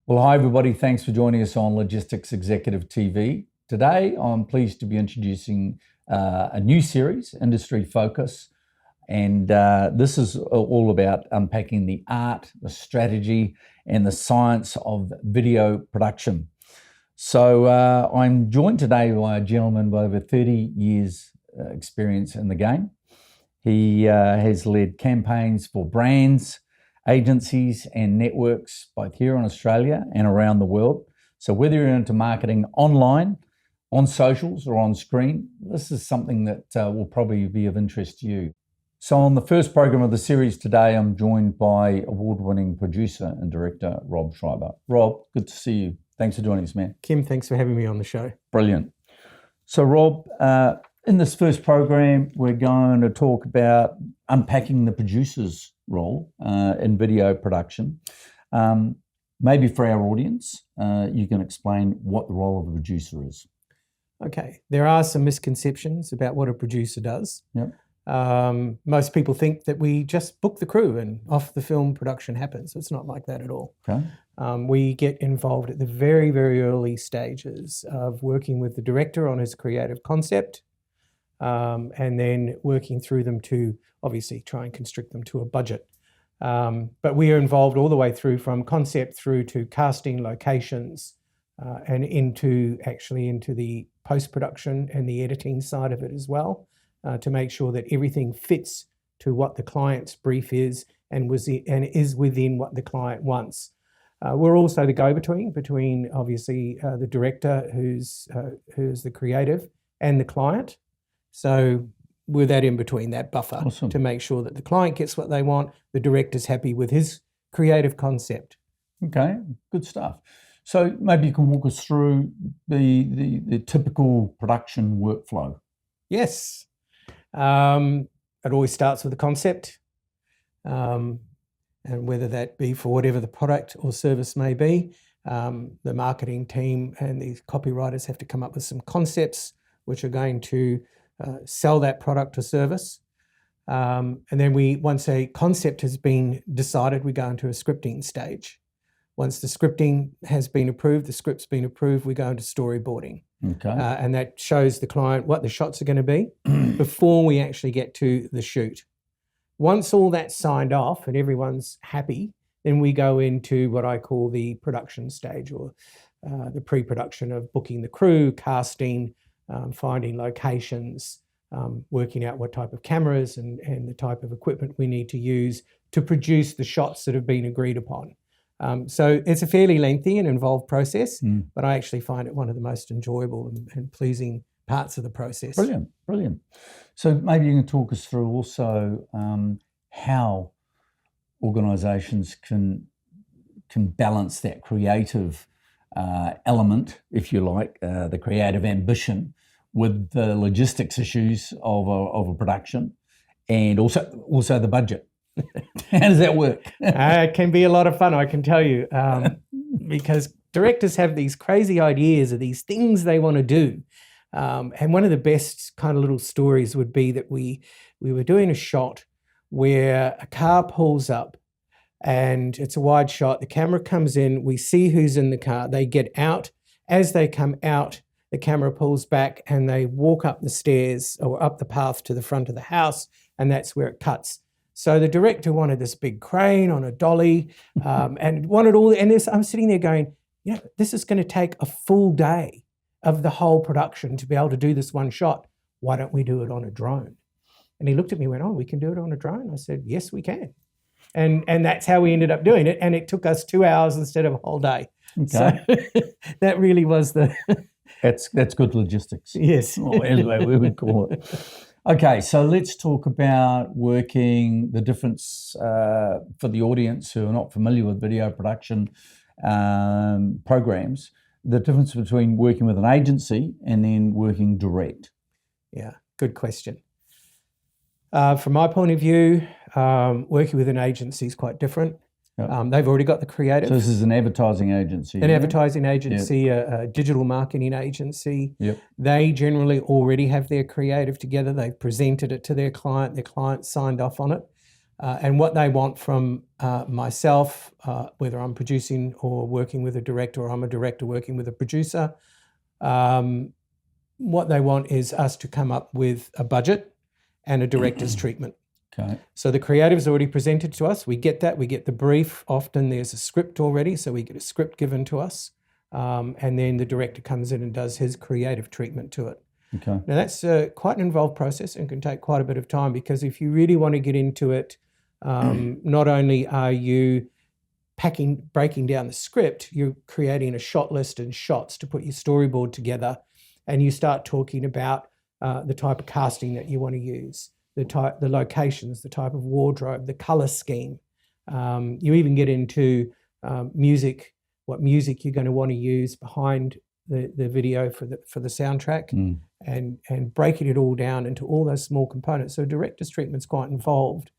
Well, hi everybody. Thanks for joining us on Logistics Executive TV. Today, I'm pleased to be introducing a new series, Industry Focus, and this is all about unpacking the art, the strategy, and the science of video production. So I'm joined today by a gentleman with over 30 years experience in the game. He has led campaigns for brands, agencies and networks, both here in Australia and around the world. So whether you're into marketing online, on socials or on screen, this is something that will probably be of interest to you. So on the first program of the series today, I'm joined by award-winning producer and director, Rob Schreiber. Rob, good to see you. Thanks for joining us, man. Kim, thanks for having me on the show. Brilliant. So Rob, in this first program, we're going to talk about unpacking the producer's role in video production. Maybe for our audience, you can explain what the role of a producer is. Okay, there are some misconceptions about what a producer does. Yep. Most people think that we just book the crew and off the film production happens. It's not like that at all. Okay. We get involved at the very, very early stages of working with the director on his creative concept, and then working through them to obviously try and constrict them to a budget. But we are involved all the way through, from concept through to casting, locations, and into the post-production and the editing side of it as well, to make sure that everything fits to what the client's brief is and is within what the client wants. We're also the go-between between obviously the director, who's the creative, and the client. So we're that in between, that buffer. Awesome. To make sure that the client gets what they want, the director's happy with his creative concept. Okay, good stuff. So maybe you can walk us through the typical production workflow. Yes. It always starts with a concept, and whether that be for whatever the product or service may be, the marketing team and the copywriters have to come up with some concepts which are going to sell that product or service. And then once a concept has been decided, we go into a scripting stage. Once the scripting has been approved, the script's been approved, we go into storyboarding. Okay. And that shows the client what the shots are going to be before we actually get to the shoot. Once all that's signed off and everyone's happy, then we go into what I call the production stage, or the pre-production of booking the crew, casting, finding locations, working out what type of cameras and the type of equipment we need to use to produce the shots that have been agreed upon. So it's a fairly lengthy and involved process, but I actually find it one of the most enjoyable and pleasing parts of the process. Brilliant, brilliant. So maybe you can talk us through also how organisations can balance that creative element, if you like, the creative ambition, with the logistics issues of a production, and also the budget. How does that work? It can be a lot of fun, I can tell you, because directors have these crazy ideas of these things they want to do. And one of the best kind of little stories would be that we were doing a shot where a car pulls up and it's a wide shot. The camera comes in, we see who's in the car, they get out. As they come out, the camera pulls back and they walk up the stairs or up the path to the front of the house, and that's where it cuts. So the director wanted this big crane on a dolly, and wanted all. And I'm sitting there going, this is going to take a full day of the whole production to be able to do this one shot. Why don't we do it on a drone? And he looked at me and went, "Oh, we can do it on a drone?" I said, "Yes, we can." And that's how we ended up doing it. And it took us 2 hours instead of a whole day. Okay. So that really was the. That's good logistics. Yes. Or anyway, we would call it. Okay, so let's talk about working, the difference for the audience who are not familiar with video production programs, the difference between working with an agency and then working direct. Yeah, good question. From my point of view, working with an agency is quite different. Yep. They've already got the creative. So this is an advertising agency. An advertising agency, yep. a digital marketing agency. Yep. They generally already have their creative together. They've presented it to their client. Their client signed off on it. and what they want from myself, whether I'm producing or working with a director, or I'm a director working with a producer. What they want is us to come up with a budget and a director's treatment. Okay. So the creative's already presented to us. We get that. We get the brief. Often there's a script already, so we get a script given to us. And then the director comes in and does his creative treatment to it. Okay. Now that's quite an involved process and can take quite a bit of time, because if you really want to get into it, not only are you breaking down the script, you're creating a shot list and shots to put your storyboard together, and you start talking about the type of casting that you want to use, the locations, the type of wardrobe, the color scheme. You even get into music, what music you're going to want to use behind the video for the soundtrack, and breaking it all down into all those small components. So director's treatment's quite involved.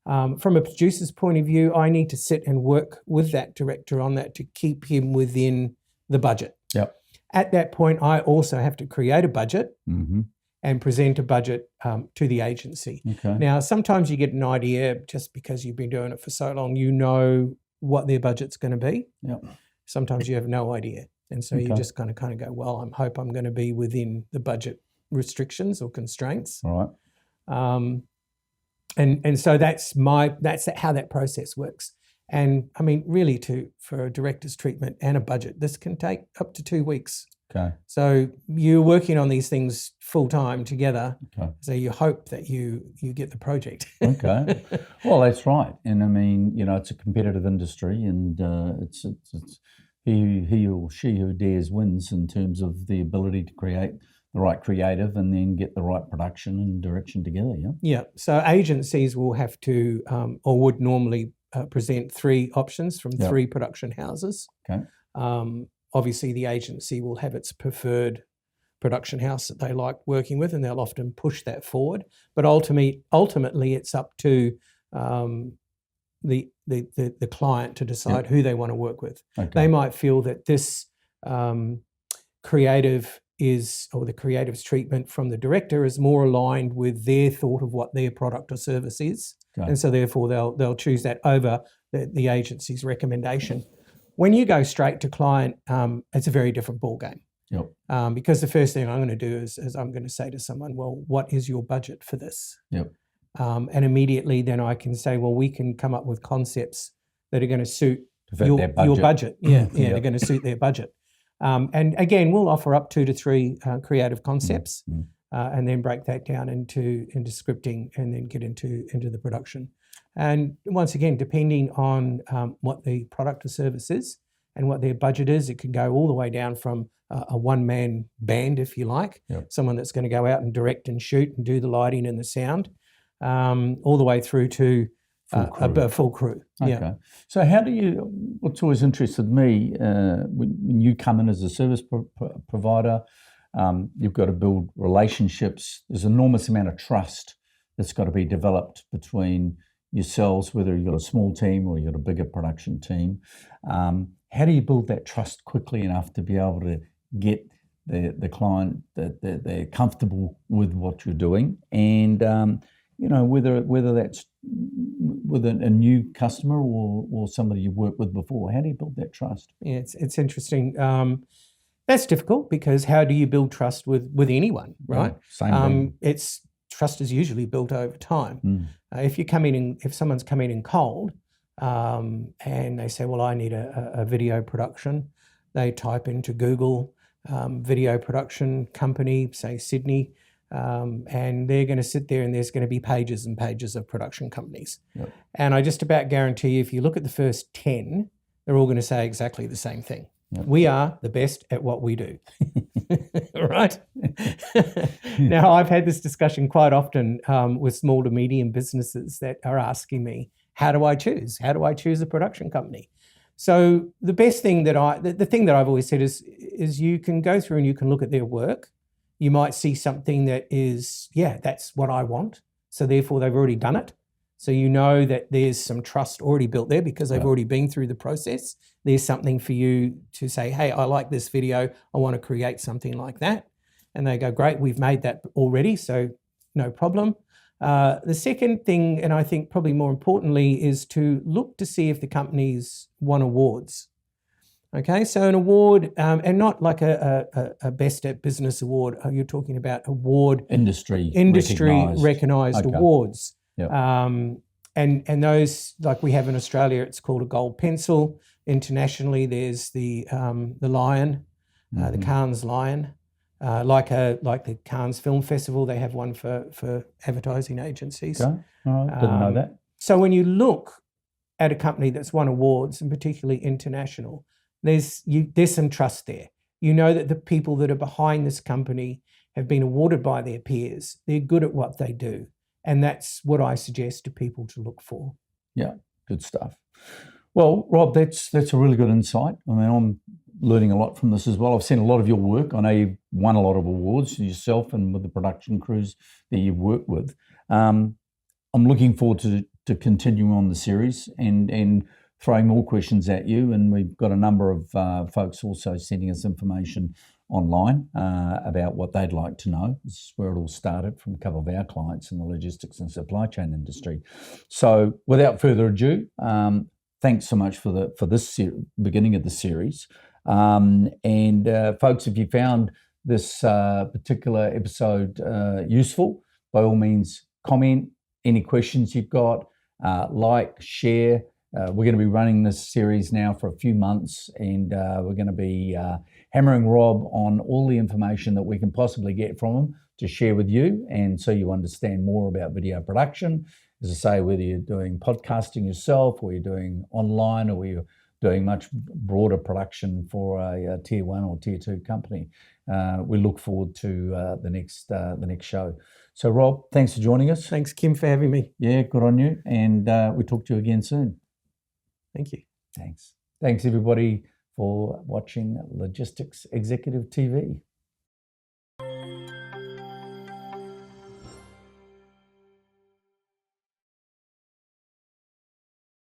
From a producer's point of view, I need to sit and work with that director on that to keep him within the budget. Yep. At that point, I also have to create a budget and present a budget to the agency. Okay. Now, sometimes you get an idea just because you've been doing it for so long, you know what their budget's going to be. Yep. Sometimes you have no idea. And so you just kind of go, well, I hope I'm going to be within the budget restrictions or constraints. All right. And so that's how that process works. And I mean, really, for a director's treatment and a budget, this can take up to 2 weeks. Okay. So you're working on these things full time together. Okay. So you hope that you get the project. Okay. Well, that's right. And I mean, it's a competitive industry, and it's he or she who dares wins in terms of the ability to create the right creative and then get the right production and direction together. Yeah. Yeah. So agencies will have to, or would normally present 3 options from 3 production houses. Okay. Obviously, the agency will have its preferred production house that they like working with, and they'll often push that forward. But ultimately, it's up to the client to decide who they want to work with. Okay. They might feel that this creative or the creative's treatment from the director is more aligned with their thought of what their product or service is. Okay. And so therefore they'll choose that over the agency's recommendation. When you go straight to client, it's a very different ballgame. Yep. Because the first thing I'm going to do is I'm going to say to someone, well, what is your budget for this? Yep. And immediately then I can say, well, we can come up with concepts that are going to suit your budget. Yeah, they're going to suit their budget. And again, we'll offer up 2 to 3 creative concepts, and then break that down into scripting, and then get into the production. And once again, depending on what the product or service is and what their budget is, it can go all the way down from a one-man band, if you like, someone that's going to go out and direct and shoot and do the lighting and the sound, all the way through to a full crew. Okay. Yeah. So how do you, what's always interested me, when you come in as a service provider, you've got to build relationships. There's an enormous amount of trust that's got to be developed between yourselves, whether you've got a small team or you've got a bigger production team. How do you build that trust quickly enough to be able to get the client that they're comfortable with what you're doing, and whether that's with a new customer or somebody you've worked with before? How do you build that trust? Yeah, it's interesting. That's difficult, because how do you build trust with anyone, right? Same thing. Trust is usually built over time. If someone's come in cold, and they say, well, I need a video production, they type into Google video production company, say Sydney, and they're going to sit there and there's going to be pages and pages of production companies. Yep. And I just about guarantee you, if you look at the first 10, they're all going to say exactly the same thing. Yep. We are the best at what we do. Right? Now, I've had this discussion quite often with small to medium businesses that are asking me, how do I choose? How do I choose a production company? So the best thing the thing that I've always said is you can go through and you can look at their work. You might see something that is, that's what I want. So therefore they've already done it. So you know that there's some trust already built there because they've already been through the process. There's something for you to say, hey, I like this video. I want to create something like that. And they go, great, we've made that already, so no problem. The second thing, and I think probably more importantly, is to look to see if the company's won awards. Okay, so an award, and not like a Best at Business award. You're talking about award Industry recognised Okay. awards. Yep. And those, like we have in Australia, it's called a gold pencil. Internationally, there's the Lion, the Cannes Lion. Like the Cannes Film Festival, they have one for advertising agencies. Okay. All right. Didn't know that. So when you look at a company that's won awards, and particularly international, there's some trust there. You know that the people that are behind this company have been awarded by their peers. They're good at what they do. And that's what I suggest to people to look for. Yeah, good stuff. Well, Rob, that's a really good insight. I mean, I'm learning a lot from this as well. I've seen a lot of your work. I know you've won a lot of awards yourself and with the production crews that you've worked with. I'm looking forward to continuing on the series and throwing more questions at you. And we've got a number of folks also sending us information online about what they'd like to know. This is where it all started from a couple of our clients in the logistics and supply chain industry. So without further ado, thanks so much for this beginning of the series. And folks, if you found this particular episode useful, by all means, comment any questions you've got, like, share. We're going to be running this series now for a few months, and we're going to be hammering Rob on all the information that we can possibly get from him to share with you, and so you understand more about video production. As I say, whether you're doing podcasting yourself, or you're doing online, or you're doing much broader production for a tier 1 or tier 2 company, we look forward to the next show. So, Rob, thanks for joining us. Thanks, Kim, for having me. Yeah, good on you, and we'll talk to you again soon. Thank you. Thanks, everybody, for watching Logistics Executive TV.